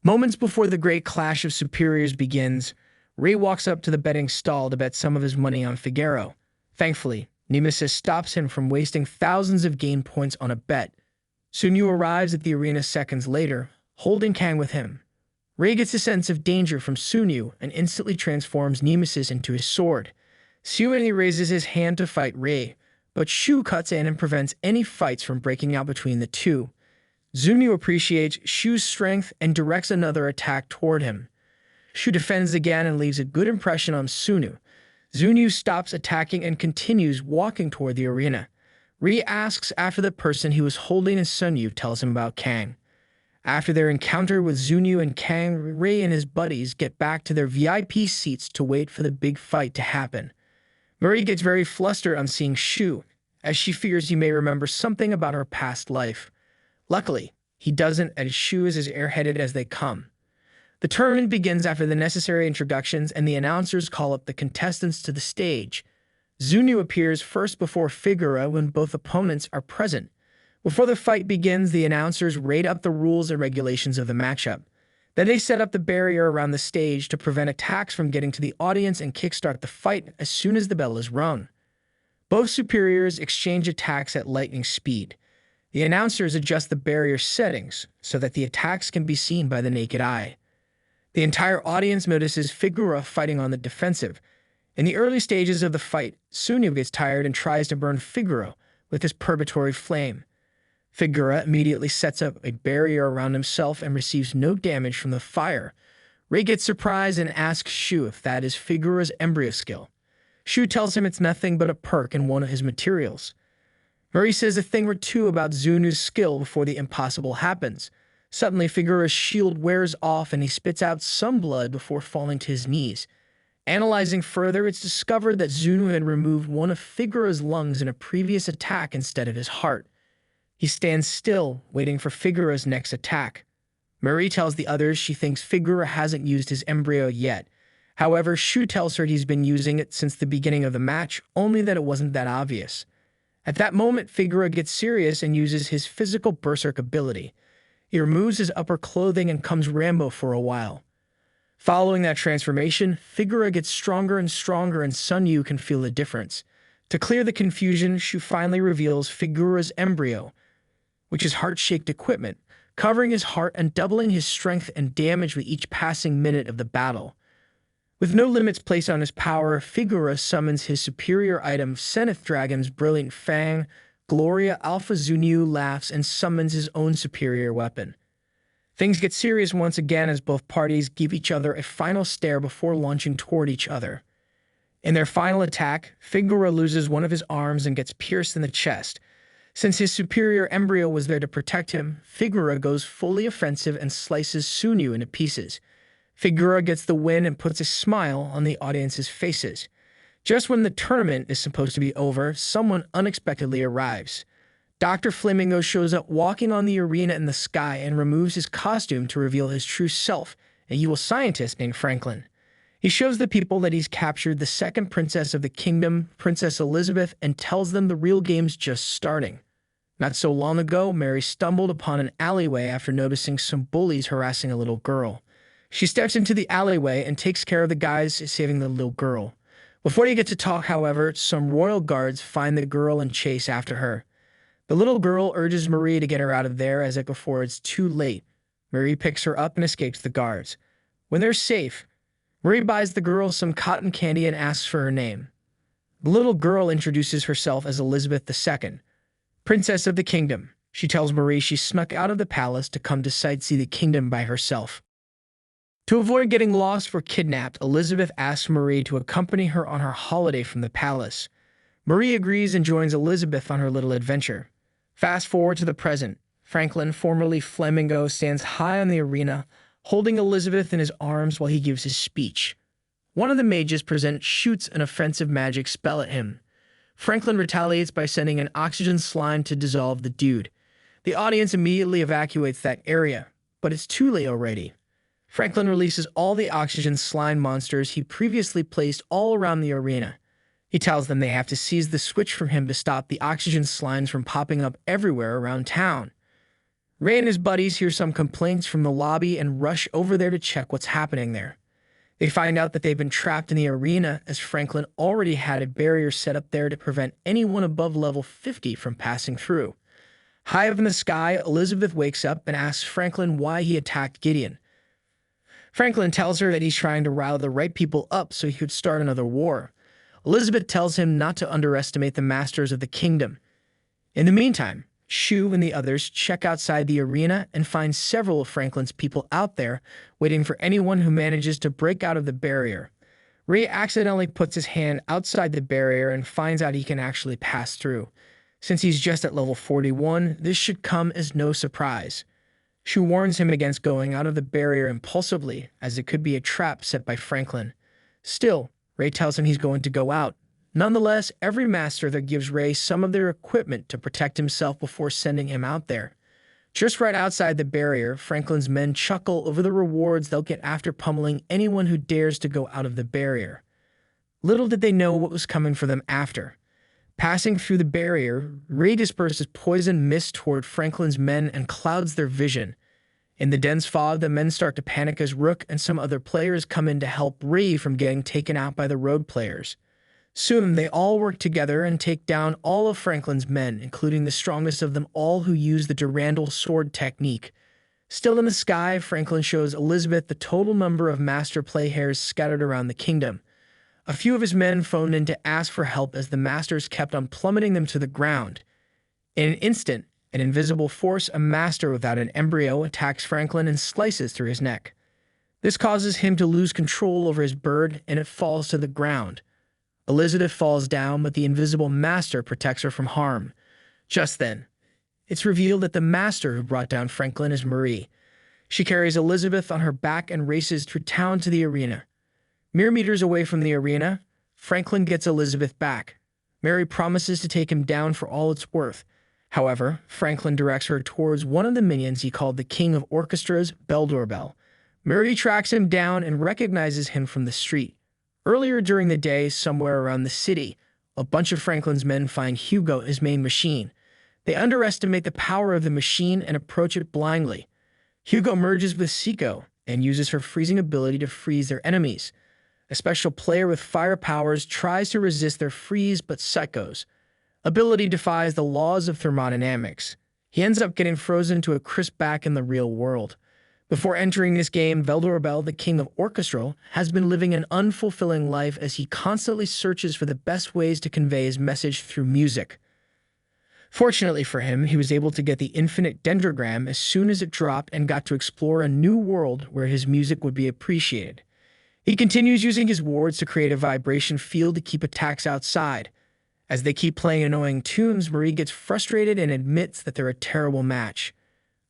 Moments before the great clash of superiors begins, Ray walks up to the betting stall to bet some of his money on Figaro. Thankfully, Nemesis stops him from wasting thousands of game points on a bet. Sunyu arrives at the arena seconds later, holding Kang with him. Ray gets a sense of danger from Sunyu and instantly transforms Nemesis into his sword. Sunyu raises his hand to fight Ray, but Shu cuts in and prevents any fights from breaking out between the two. Sunyu appreciates Shu's strength and directs another attack toward him. Shu defends again and leaves a good impression on Sunyu. Sunyu stops attacking and continues walking toward the arena. Ray asks after the person he was holding as Sunyu tells him about Kang. After their encounter with Sunyu and Kang, Ray and his buddies get back to their VIP seats to wait for the big fight to happen. Marie gets very flustered on seeing Shu, as she fears he may remember something about her past life. Luckily, he doesn't, as Shu is as airheaded as they come. The tournament begins after the necessary introductions and the announcers call up the contestants to the stage. Sunyu appears first before Figaro when both opponents are present. Before the fight begins, the announcers rate up the rules and regulations of the matchup. Then they set up the barrier around the stage to prevent attacks from getting to the audience and kickstart the fight as soon as the bell is rung. Both superiors exchange attacks at lightning speed. The announcers adjust the barrier settings so that the attacks can be seen by the naked eye. The entire audience notices Figaro fighting on the defensive. In the early stages of the fight, Sunyu gets tired and tries to burn Figaro with his purgatory flame. Figaro immediately sets up a barrier around himself and receives no damage from the fire. Ray gets surprised and asks Shu if that is Figaro's embryo skill. Shu tells him it's nothing but a perk in one of his materials. Murray says a thing or two about Sunyu's skill before the impossible happens. Suddenly, Figaro's shield wears off and he spits out some blood before falling to his knees. Analyzing further, it's discovered that Sunyu had removed one of Figaro's lungs in a previous attack instead of his heart. He stands still, waiting for Figaro's next attack. Marie tells the others she thinks Figaro hasn't used his embryo yet. However, Shu tells her he's been using it since the beginning of the match, only that it wasn't that obvious. At that moment, Figaro gets serious and uses his physical berserk ability. He removes his upper clothing and comes Rambo for a while. Following that transformation, Figaro gets stronger and stronger and Sunyu can feel the difference. To clear the confusion, Shu finally reveals Figaro's embryo, which is heart-shaped equipment, covering his heart and doubling his strength and damage with each passing minute of the battle. With no limits placed on his power, Figaro summons his superior item, Zenith Dragon's Brilliant Fang. Gloria Alpha Sunyu laughs and summons his own superior weapon. Things get serious once again as both parties give each other a final stare before launching toward each other. In their final attack, Figaro loses one of his arms and gets pierced in the chest. Since his superior embryo was there to protect him, Figaro goes fully offensive and slices Sunyu into pieces. Figaro gets the win and puts a smile on the audience's faces. Just when the tournament is supposed to be over, someone unexpectedly arrives. Dr. Flamingo shows up walking on the arena in the sky and removes his costume to reveal his true self, a evil scientist named Franklin. He shows the people that he's captured the second princess of the kingdom, Princess Elizabeth, and tells them the real game's just starting. Not so long ago, Mary stumbled upon an alleyway after noticing some bullies harassing a little girl. She steps into the alleyway and takes care of the guys saving the little girl. Before they get to talk, however, some royal guards find the girl and chase after her. The little girl urges Marie to get her out of there as before it's too late. Marie picks her up and escapes the guards. When they're safe, Marie buys the girl some cotton candy and asks for her name. The little girl introduces herself as Elizabeth II, Princess of the Kingdom. She tells Marie she snuck out of the palace to come to sightsee the kingdom by herself. To avoid getting lost or kidnapped, Elizabeth asks Marie to accompany her on her holiday from the palace. Marie agrees and joins Elizabeth on her little adventure. Fast forward to the present. Franklin, formerly Flamingo, stands high on the arena, holding Elizabeth in his arms while he gives his speech. One of the mages present shoots an offensive magic spell at him. Franklin retaliates by sending an oxygen slime to dissolve the dude. The audience immediately evacuates that area, but it's too late already. Franklin releases all the oxygen slime monsters he previously placed all around the arena. He tells them they have to seize the switch from him to stop the oxygen slimes from popping up everywhere around town. Ray and his buddies hear some complaints from the lobby and rush over there to check what's happening there. They find out that they've been trapped in the arena as Franklin already had a barrier set up there to prevent anyone above level 50 from passing through. High up in the sky, Elizabeth wakes up and asks Franklin why he attacked Gideon. Franklin tells her that he's trying to rile the right people up so he could start another war. Elizabeth tells him not to underestimate the masters of the kingdom. In the meantime, Shu and the others check outside the arena and find several of Franklin's people out there waiting for anyone who manages to break out of the barrier. Ray accidentally puts his hand outside the barrier and finds out he can actually pass through. Since he's just at level 41, this should come as no surprise. Shu warns him against going out of the barrier impulsively, as it could be a trap set by Franklin. Still, Ray tells him he's going to go out. Nonetheless, every master there gives Ray some of their equipment to protect himself before sending him out there. Just right outside the barrier, Franklin's men chuckle over the rewards they'll get after pummeling anyone who dares to go out of the barrier. Little did they know what was coming for them after. Passing through the barrier, Ray disperses poison mist toward Franklin's men and clouds their vision. In the dense fog, the men start to panic as Rook and some other players come in to help Ray from getting taken out by the road players. Soon, they all work together and take down all of Franklin's men, including the strongest of them all who use the Durandal sword technique. Still in the sky, Franklin shows Elizabeth the total number of master playhairs scattered around the kingdom. A few of his men phoned in to ask for help as the masters kept on plummeting them to the ground. In an instant, an invisible force, a master without an embryo, attacks Franklin and slices through his neck. This causes him to lose control over his bird, and it falls to the ground. Elizabeth falls down, but the invisible master protects her from harm. Just then, it's revealed that the master who brought down Franklin is Marie. She carries Elizabeth on her back and races through town to the arena. Mere meters away from the arena, Franklin gets Elizabeth back. Mary promises to take him down for all it's worth. However, Franklin directs her towards one of the minions he called the King of Orchestras, Beldoorbell. Mary tracks him down and recognizes him from the street. Earlier during the day, somewhere around the city, a bunch of Franklin's men find Hugo, his main machine. They underestimate the power of the machine and approach it blindly. Hugo merges with Seiko and uses her freezing ability to freeze their enemies. A special player with fire powers tries to resist their freeze, but Seiko's ability defies the laws of thermodynamics. He ends up getting frozen to a crisp back in the real world. Before entering this game, Beldoorbell, the King of Orchestral, has been living an unfulfilling life as he constantly searches for the best ways to convey his message through music. Fortunately for him, he was able to get the infinite dendrogram as soon as it dropped and got to explore a new world where his music would be appreciated. He continues using his wards to create a vibration field to keep attacks outside. As they keep playing annoying tunes, Marie gets frustrated and admits that they're a terrible match.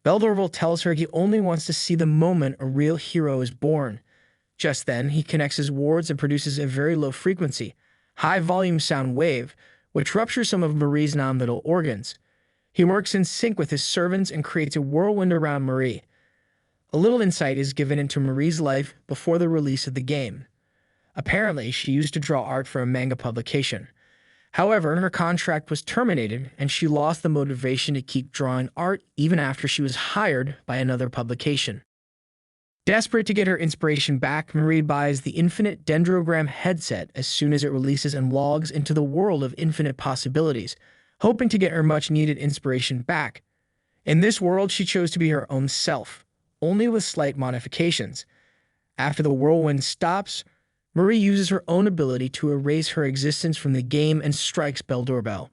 Beldoorbell tells her he only wants to see the moment a real hero is born. Just then, he connects his wards and produces a very low frequency, high-volume sound wave, which ruptures some of Marie's non-vital organs. He works in sync with his servants and creates a whirlwind around Marie. A little insight is given into Marie's life before the release of the game. Apparently, she used to draw art for a manga publication. However, her contract was terminated, and she lost the motivation to keep drawing art even after she was hired by another publication. Desperate to get her inspiration back, Marie buys the Infinite Dendrogram headset as soon as it releases and logs into the world of infinite possibilities, hoping to get her much-needed inspiration back. In this world, she chose to be her own self, only with slight modifications. After the whirlwind stops, Marie uses her own ability to erase her existence from the game and strikes Beldoorbell.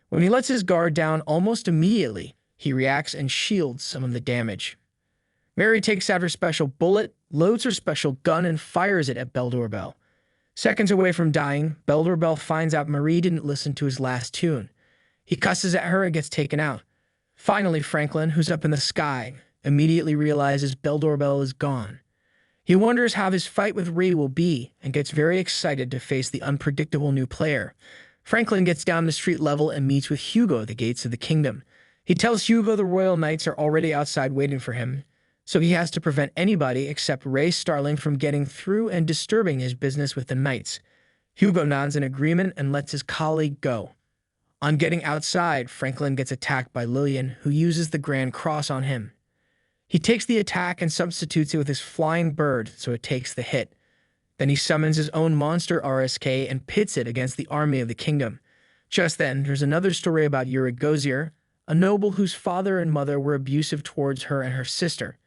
When he lets his guard down almost immediately, he reacts and shields some of the damage. Mary takes out her special bullet, loads her special gun, and fires it at Beldoorbell. Seconds away from dying, Beldoorbell finds out Marie didn't listen to his last tune. He cusses at her and gets taken out. Finally, Franklin, who's up in the sky, immediately realizes Beldoorbell is gone. He wonders how his fight with Ray will be and gets very excited to face the unpredictable new player. Franklin gets down to street level and meets with Hugo at the gates of the kingdom. He tells Hugo the royal knights are already outside waiting for him, so he has to prevent anybody except Ray Starling from getting through and disturbing his business with the knights. Hugo nods in agreement and lets his colleague go. On getting outside, Franklin gets attacked by Lillian, who uses the Grand Cross on him. He takes the attack and substitutes it with his flying bird, so it takes the hit. Then he summons his own monster RSK and pits it against the army of the kingdom. Just then, there's another story about Urigozier, a noble whose father and mother were abusive towards her and her sister.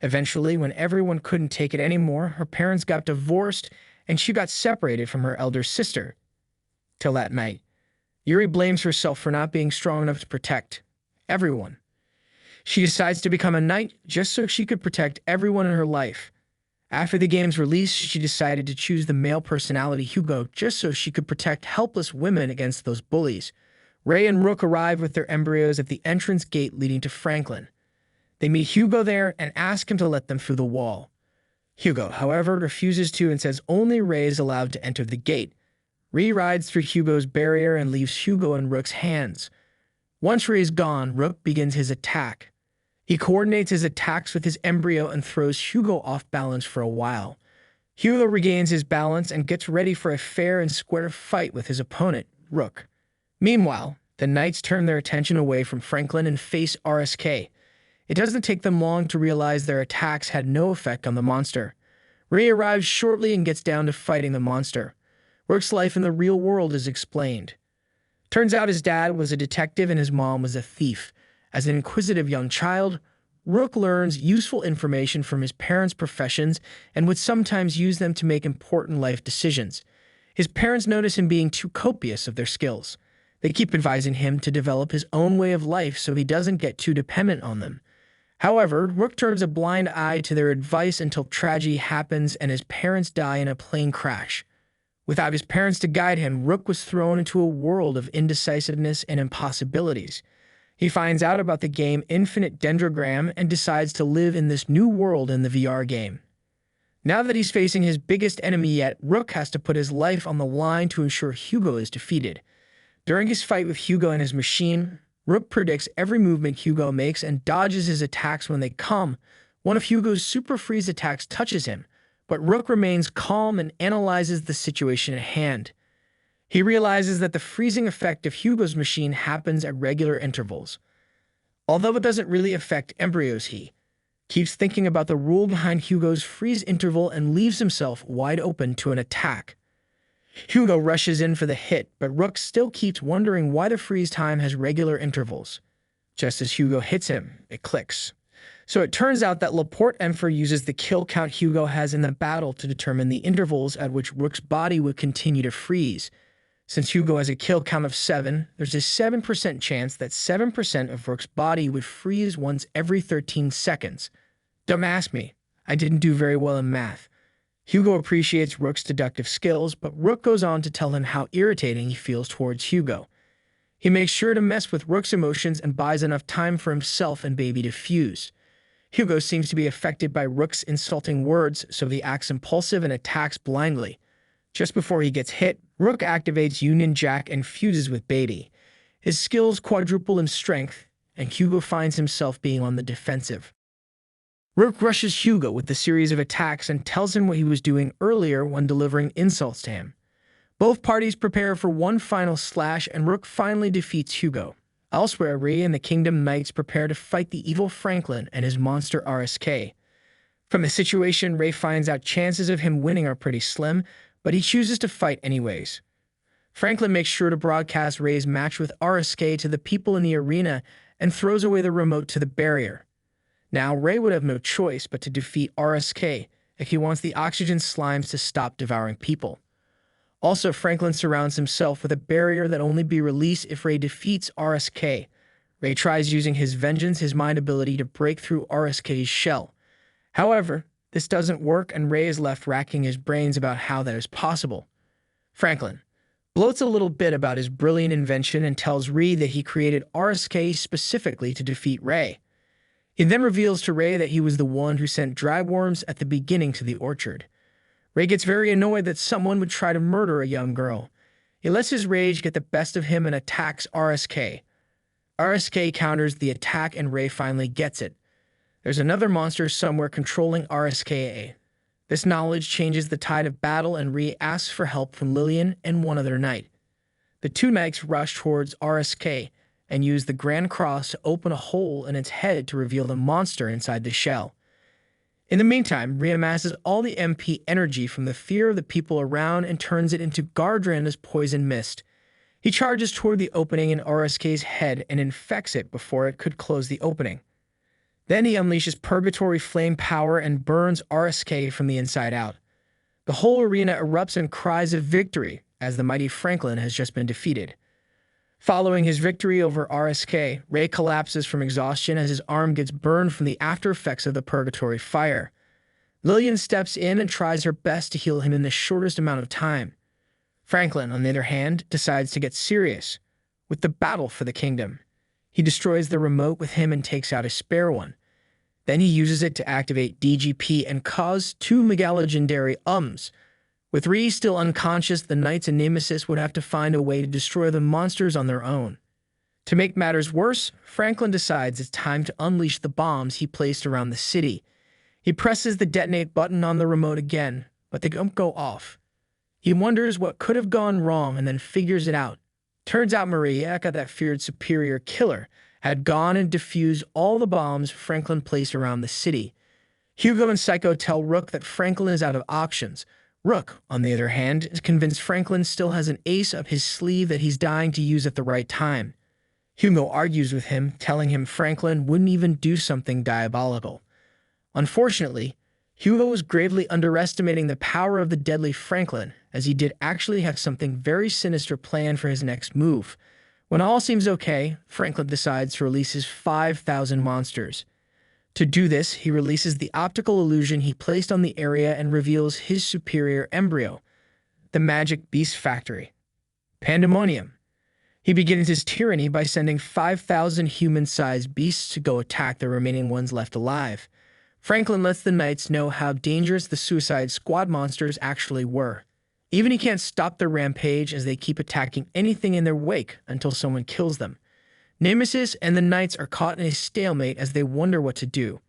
Eventually, when everyone couldn't take it anymore, her parents got divorced and she got separated from her elder sister. Till that night, Yuri blames herself for not being strong enough to protect everyone. She decides to become a knight just so she could protect everyone in her life. After the game's release, she decided to choose the male personality Hugo just so she could protect helpless women against those bullies. Ray and Rook arrive with their embryos at the entrance gate leading to Franklin. They meet Hugo there and ask him to let them through the wall. Hugo, however, refuses to and says only Ray is allowed to enter the gate. Ray rides through Hugo's barrier and leaves Hugo in Rook's hands. Once Ray is gone, Rook begins his attack. He coordinates his attacks with his embryo and throws Hugo off balance for a while. Hugo regains his balance and gets ready for a fair and square fight with his opponent, Rook. Meanwhile, the knights turn their attention away from Franklin and face RSK. It doesn't take them long to realize their attacks had no effect on the monster. Ray arrives shortly and gets down to fighting the monster. Rook's life in the real world is explained. Turns out his dad was a detective and his mom was a thief. As an inquisitive young child, Rook learns useful information from his parents' professions and would sometimes use them to make important life decisions. His parents notice him being too copious of their skills. They keep advising him to develop his own way of life so he doesn't get too dependent on them. However, Rook turns a blind eye to their advice until tragedy happens and his parents die in a plane crash. Without his parents to guide him, Rook was thrown into a world of indecisiveness and impossibilities. He finds out about the game Infinite Dendrogram and decides to live in this new world in the VR game. Now that he's facing his biggest enemy yet, Rook has to put his life on the line to ensure Hugo is defeated. During his fight with Hugo and his machine, Rook predicts every movement Hugo makes and dodges his attacks when they come. One of Hugo's Super Freeze attacks touches him, but Rook remains calm and analyzes the situation at hand. He realizes that the freezing effect of Hugo's machine happens at regular intervals. Although it doesn't really affect embryos, he keeps thinking about the rule behind Hugo's freeze interval and leaves himself wide open to an attack. Hugo rushes in for the hit, but Rook still keeps wondering why the freeze time has regular intervals. Just as Hugo hits him, it clicks. So it turns out that Laporte Enfer uses the kill count Hugo has in the battle to determine the intervals at which Rook's body would continue to freeze. Since Hugo has a kill count of 7, there's a 7% chance that 7% of Rook's body would freeze once every 13 seconds. Don't ask me. I didn't do very well in math. Hugo appreciates Rook's deductive skills, but Rook goes on to tell him how irritating he feels towards Hugo. He makes sure to mess with Rook's emotions and buys enough time for himself and Baby to fuse. Hugo seems to be affected by Rook's insulting words, so he acts impulsive and attacks blindly. Just before he gets hit, Rook activates Union Jack and fuses with Baby. His skills quadruple in strength, and Hugo finds himself being on the defensive. Rook rushes Hugo with a series of attacks and tells him what he was doing earlier when delivering insults to him. Both parties prepare for one final slash, and Rook finally defeats Hugo. Elsewhere, Ray and the Kingdom Knights prepare to fight the evil Franklin and his monster RSK. From the situation, Ray finds out chances of him winning are pretty slim, but he chooses to fight anyways. Franklin makes sure to broadcast Ray's match with RSK to the people in the arena and throws away the remote to the barrier. Now, Ray would have no choice but to defeat RSK if he wants the oxygen slimes to stop devouring people. Also, Franklin surrounds himself with a barrier that only be released if Ray defeats RSK. Ray tries using his vengeance, his mind ability, to break through RSK's shell. However, this doesn't work and Ray is left racking his brains about how that is possible. Franklin bloats a little bit about his brilliant invention and tells Ray that he created RSK specifically to defeat Ray. He then reveals to Ray that he was the one who sent dragworms at the beginning to the orchard. Ray gets very annoyed that someone would try to murder a young girl. He lets his rage get the best of him and attacks RSK. RSK counters the attack and Ray finally gets it. There's another monster somewhere controlling RSK. This knowledge changes the tide of battle and Ray asks for help from Lillian and one other knight. The two knights rush towards RSK and use the Grand Cross to open a hole in its head to reveal the monster inside the shell. In the meantime, Rhea amasses all the MP energy from the fear of the people around and turns it into Gardranda's poison mist. He charges toward the opening in RSK's head and infects it before it could close the opening. Then he unleashes Purgatory Flame power and burns RSK from the inside out. The whole arena erupts in cries of victory as the mighty Franklin has just been defeated. Following his victory over RSK, Ray collapses from exhaustion as his arm gets burned from the after effects of the Purgatory fire. Lillian steps in and tries her best to heal him in the shortest amount of time. Franklin, on the other hand, decides to get serious with the battle for the kingdom. He destroys the remote with him and takes out a spare one. Then he uses it to activate DGP and cause two mega legendary ums. With Rhea still unconscious, the Knights and Nemesis would have to find a way to destroy the monsters on their own. To make matters worse, Franklin decides it's time to unleash the bombs he placed around the city. He presses the detonate button on the remote again, but they don't go off. He wonders what could have gone wrong and then figures it out. Turns out Marieka, that feared superior killer, had gone and defused all the bombs Franklin placed around the city. Hugo and Psycho tell Rook that Franklin is out of options. Rook, on the other hand, is convinced Franklin still has an ace up his sleeve that he's dying to use at the right time. Hugo argues with him, telling him Franklin wouldn't even do something diabolical. Unfortunately, Hugo was gravely underestimating the power of the deadly Franklin, as he did actually have something very sinister planned for his next move. When all seems okay, Franklin decides to release his 5,000 monsters. To do this, he releases the optical illusion he placed on the area and reveals his superior embryo, the Magic Beast Factory. Pandemonium. He begins his tyranny by sending 5,000 human-sized beasts to go attack the remaining ones left alive. Franklin lets the Knights know how dangerous the Suicide Squad monsters actually were. Even he can't stop their rampage as they keep attacking anything in their wake until someone kills them. Nemesis and the Knights are caught in a stalemate as they wonder what to do.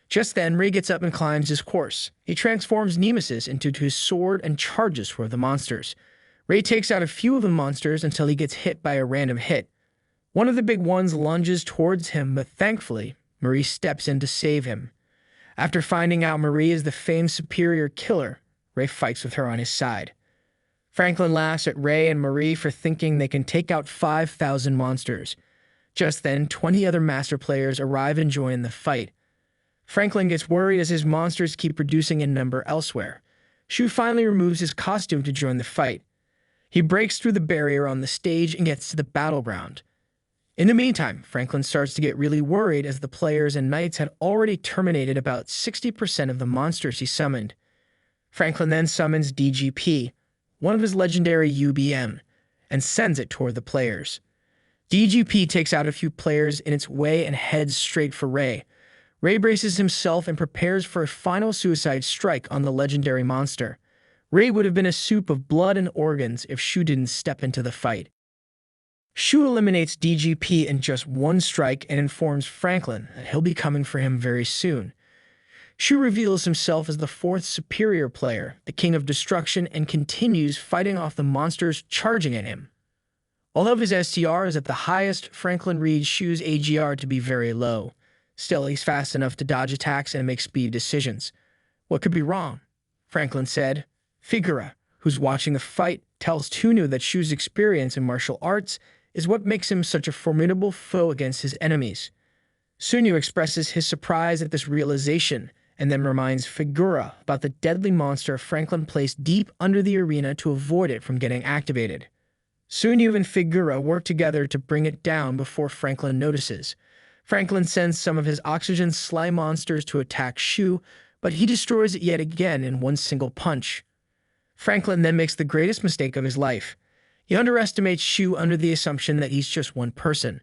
Just then, Ray gets up and climbs his horse. He transforms Nemesis into his sword and charges toward the monsters. Ray takes out a few of the monsters until he gets hit by a random hit. One of the big ones lunges towards him, but thankfully, Marie steps in to save him. After finding out Marie is the famed superior killer, Ray fights with her on his side. Franklin laughs at Ray and Marie for thinking they can take out 5,000 monsters. Just then, 20 other Master players arrive and join the fight. Franklin gets worried as his monsters keep reducing in number elsewhere. Shu finally removes his costume to join the fight. He breaks through the barrier on the stage and gets to the battleground. In the meantime, Franklin starts to get really worried as the players and Knights had already terminated about 60% of the monsters he summoned. Franklin then summons DGP, one of his legendary UBM, and sends it toward the players. DGP takes out a few players in its way and heads straight for Ray. Ray braces himself and prepares for a final suicide strike on the legendary monster. Ray would have been a soup of blood and organs if Shu didn't step into the fight. Shu eliminates DGP in just one strike and informs Franklin that he'll be coming for him very soon. Shu reveals himself as the fourth superior player, the King of Destruction, and continues fighting off the monsters charging at him. Although his STR is at the highest, Franklin reads Shu's AGR to be very low. Still, he's fast enough to dodge attacks and make speed decisions. What could be wrong? Franklin said. Figura, who's watching the fight, tells Tunu that Shu's experience in martial arts is what makes him such a formidable foe against his enemies. Sunyu expresses his surprise at this realization and then reminds Figura about the deadly monster Franklin placed deep under the arena to avoid it from getting activated. Sunyu and Figura work together to bring it down before Franklin notices. Franklin sends some of his oxygen slime monsters to attack Shu, but he destroys it yet again in one single punch. Franklin then makes the greatest mistake of his life. He underestimates Shu under the assumption that he's just one person.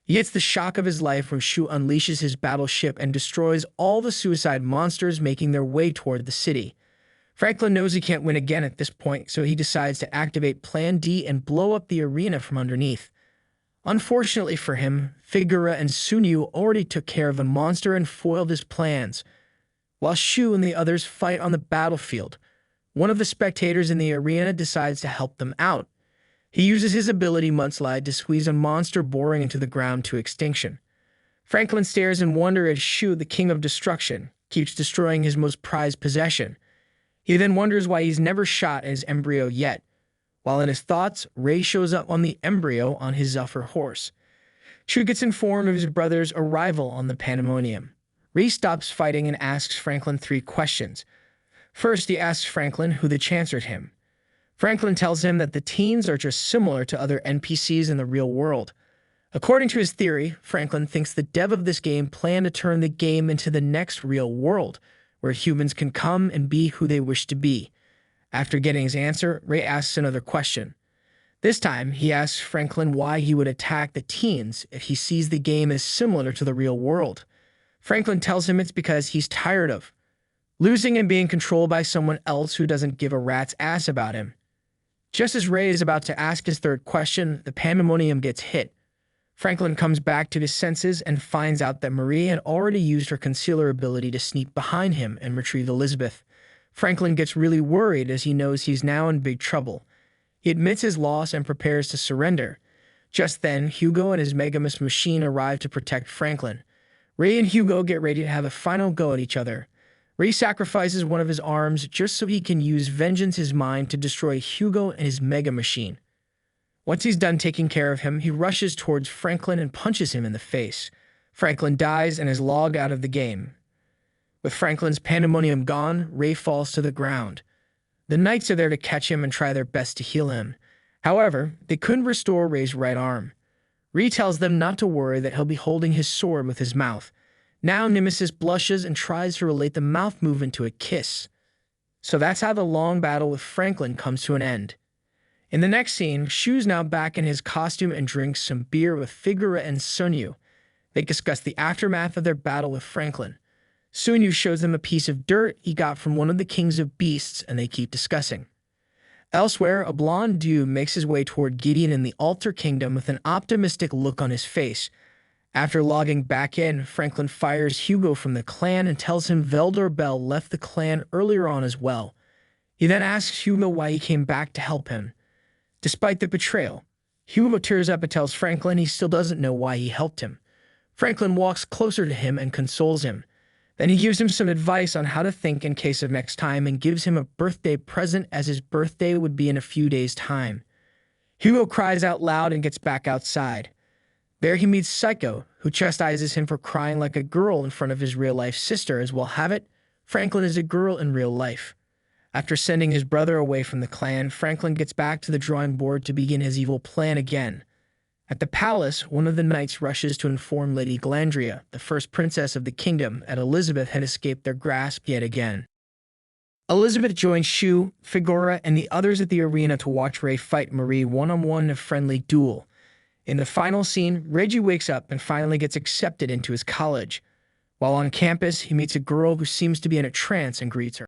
He gets the shock of his life when Shu unleashes his battleship and destroys all the suicide monsters making their way toward the city. Franklin knows he can't win again at this point, so he decides to activate Plan D and blow up the arena from underneath. Unfortunately for him, Figura and Sunyu already took care of the monster and foiled his plans. While Shu and the others fight on the battlefield, one of the spectators in the arena decides to help them out. He uses his ability Mudslide to squeeze a monster boring into the ground to extinction. Franklin stares in wonder as Shu, the king of destruction, keeps destroying his most prized possession. He then wonders why he's never shot at his embryo yet. While in his thoughts, Ray shows up on the embryo on his Zephyr horse. Shu gets informed of his brother's arrival on the Pandemonium. Ray stops fighting and asks Franklin 3 questions. First, he asks Franklin who the Chancered him. Franklin tells him that the teens are just similar to other NPCs in the real world. According to his theory, Franklin thinks the dev of this game planned to turn the game into the next real world, where humans can come and be who they wish to be. After getting his answer, Ray asks another question. This time, he asks Franklin why he would attack the teens if he sees the game as similar to the real world. Franklin tells him it's because he's tired of losing and being controlled by someone else who doesn't give a rat's ass about him. Just as Ray is about to ask his third question, the Pandemonium gets hit. Franklin comes back to his senses and finds out that Marie had already used her concealer ability to sneak behind him and retrieve Elizabeth. Franklin gets really worried as he knows he's now in big trouble. He admits his loss and prepares to surrender. Just then, Hugo and his Megamus machine arrive to protect Franklin. Ray and Hugo get ready to have a final go at each other. Ray sacrifices one of his arms just so he can use Vengeance his mind to destroy Hugo and his Mega Machine. Once he's done taking care of him, he rushes towards Franklin and punches him in the face. Franklin dies and is logged out of the game. With Franklin's Pandemonium gone, Ray falls to the ground. The Knights are there to catch him and try their best to heal him. However, they couldn't restore Ray's right arm. Ray tells them not to worry, that he'll be holding his sword with his mouth. Now Nemesis blushes and tries to relate the mouth movement to a kiss. So that's how the long battle with Franklin comes to an end. In the next scene, Shu's now back in his costume and drinks some beer with Figura and Sunyu. They discuss the aftermath of their battle with Franklin. Sunyu shows them a piece of dirt he got from one of the kings of beasts, and they keep discussing. Elsewhere, a blonde dude makes his way toward Gideon in the Altar Kingdom with an optimistic look on his face. After logging back in, Franklin fires Hugo from the clan and tells him Veldor Bell left the clan earlier on as well. He then asks Hugo why he came back to help him. Despite the betrayal, Hugo tears up and tells Franklin he still doesn't know why he helped him. Franklin walks closer to him and consoles him. Then he gives him some advice on how to think in case of next time and gives him a birthday present, as his birthday would be in a few days' time. Hugo cries out loud and gets back outside. There he meets Psycho, who chastises him for crying like a girl in front of his real-life sister, as we'll have it, Franklin is a girl in real life. After sending his brother away from the clan, Franklin gets back to the drawing board to begin his evil plan again. At the palace, one of the knights rushes to inform Lady Glandria, the first princess of the kingdom, that Elizabeth had escaped their grasp yet again. Elizabeth joins Shu, Figura, and the others at the arena to watch Ray fight Marie one-on-one in a friendly duel. In the final scene, Reggie wakes up and finally gets accepted into his college. While on campus, he meets a girl who seems to be in a trance and greets her.